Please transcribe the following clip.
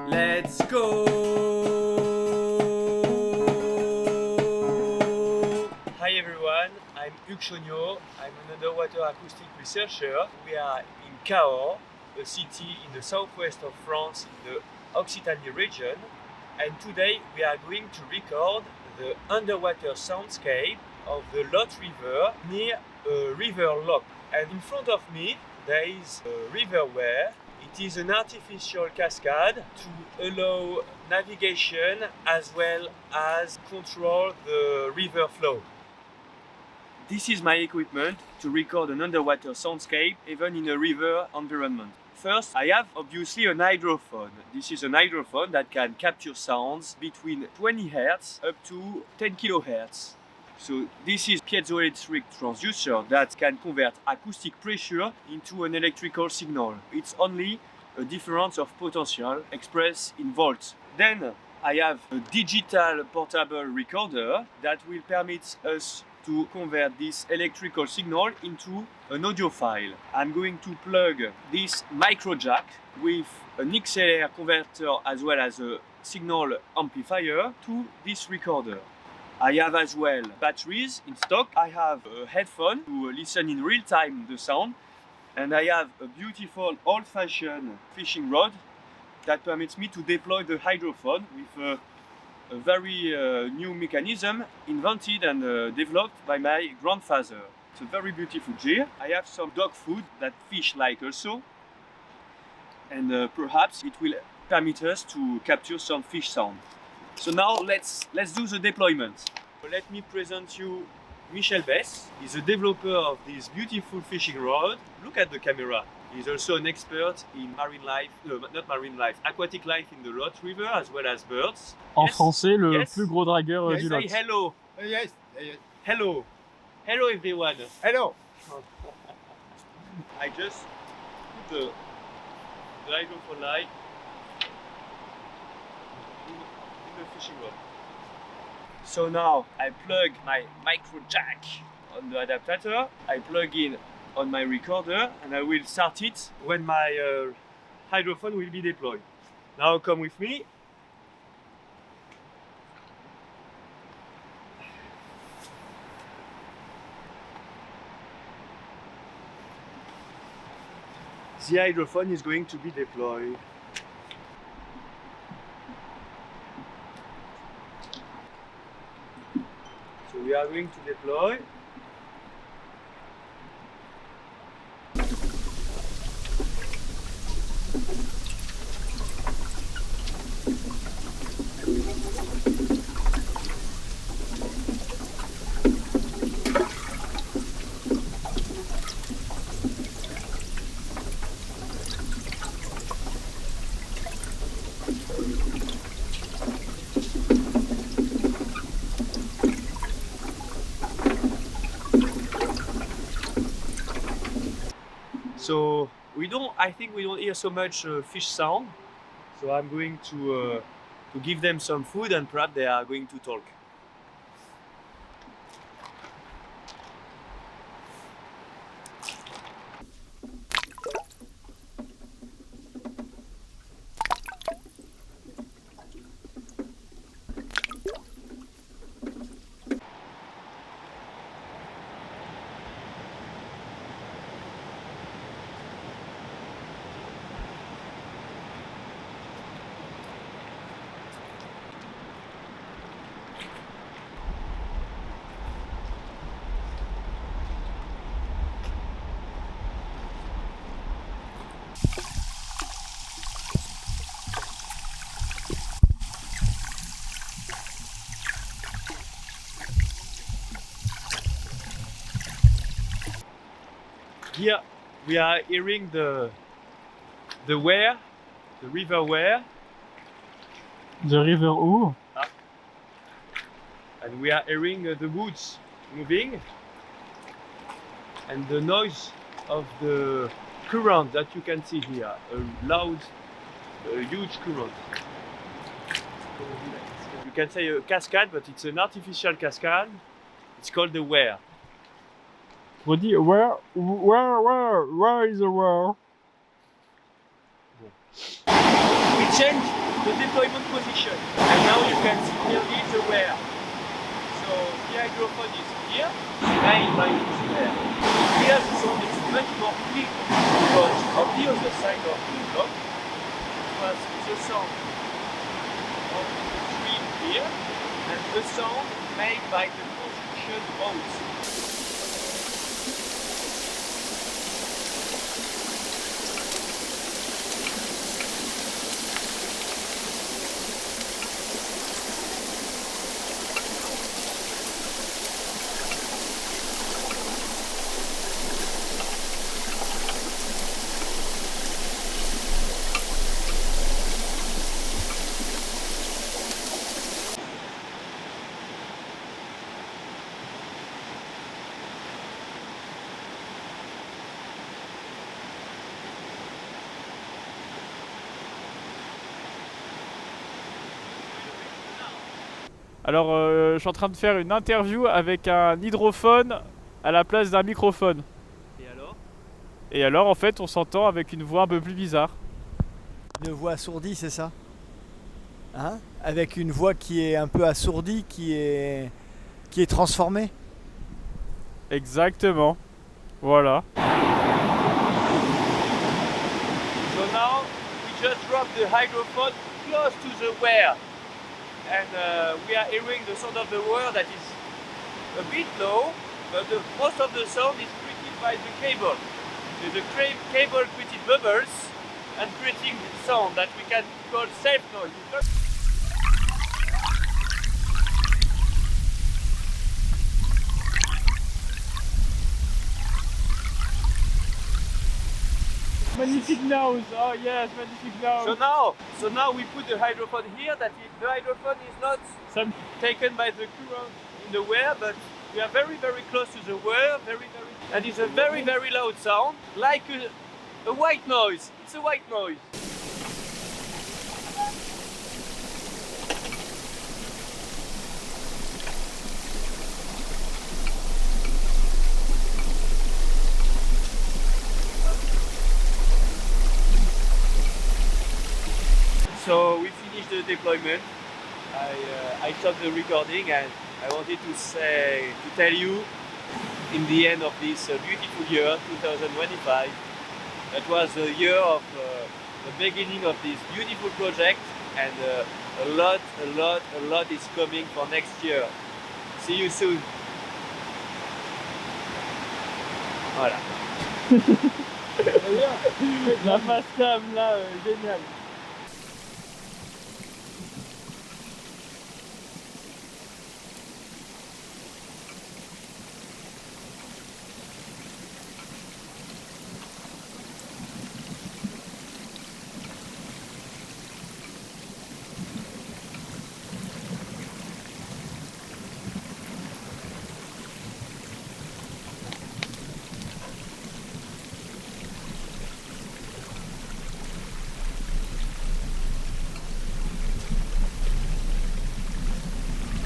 Let's go! Hi everyone, I'm Hugues Chognaud. I'm an underwater acoustic researcher. We are in Cahors, a city in the southwest of France in the Occitanie region. And today we are going to record the underwater soundscape of the Lot River near a river lock. And in front of me there is a river weir. It is an artificial cascade to allow navigation as well as control the river flow. This is my equipment to record an underwater soundscape even in a river environment. First, I have obviously an hydrophone. This is an hydrophone that can capture sounds between 20 Hz up to 10 kHz. So this is piezoelectric transducer that can convert acoustic pressure into an electrical signal. It's only a difference of potential expressed in volts. Then I have a digital portable recorder that will permit us to convert this electrical signal into an audio file. I'm going to plug this micro jack with an XLR converter as well as a signal amplifier to this recorder. I have as well batteries in stock. I have a headphone to listen in real time the sound, and I have a beautiful old-fashioned fishing rod that permits me to deploy the hydrophone with a very new mechanism invented and developed by my grandfather. It's a very beautiful gear. I have some dog food that fish like also, and perhaps it will permit us to capture some fish sound. So now let's do the deployment. Let me present you Michel Bess. He's a developer of this beautiful fishing rod. Look at the camera. He's also an expert in marine life, no, not marine life, aquatic life in the Lot River as well as birds. En français, le plus gros dragueur du Lot. Say hello. Yes. Hello. Hello everyone. Hello. I just put the hydrophone light in the fishing rod. So now I plug my micro jack on the adapter, I plug in on my recorder, and I will start it when my hydrophone will be deployed. Now come with me. The hydrophone is going to be deployed. So we are going to deploy. So I think we don't hear so much fish sound. So I'm going to give them some food, and perhaps they are going to talk. Here we are hearing the weir, the river weir. The river où? And we are hearing the woods moving and the noise of the current that you can see here, a loud, huge current. You can say a cascade, but it's an artificial cascade. It's called the weir. Redis, where is the weir? We change the deployment position. And now you can see clearly the weir. So the hydrophone is here, main line is there. Here the sound is much more clear because on the other side of the block it was the sound of the stream here and the sound made by the construction roads. Alors, je suis en train de faire une interview avec un hydrophone à la place d'un microphone. Et alors? Et alors, en fait, on s'entend avec une voix un peu plus bizarre. Une voix assourdie, c'est ça? Hein? Avec une voix qui est un peu assourdie, qui est transformée. Exactement. Voilà. So now we just drop the hydrophone close to the weir. And we are hearing the sound of the weir that is a bit low, but most of the sound is created by the cable. So the cable created bubbles and creating sound that we can call safe noise. Magnifique nose. Oh yes, magnifique nose. So now we put the hydrophone here. That is, the hydrophone is not taken by the current in the weir, but we are very close to the weir, and it's a very loud sound, like a white noise. It's a white noise. So we finished the deployment. I stopped the recording and I wanted to tell you in the end of this beautiful year 2025, that was the year of the beginning of this beautiful project, and a lot is coming for next year. See you soon. Voilà. La face cam là, génial.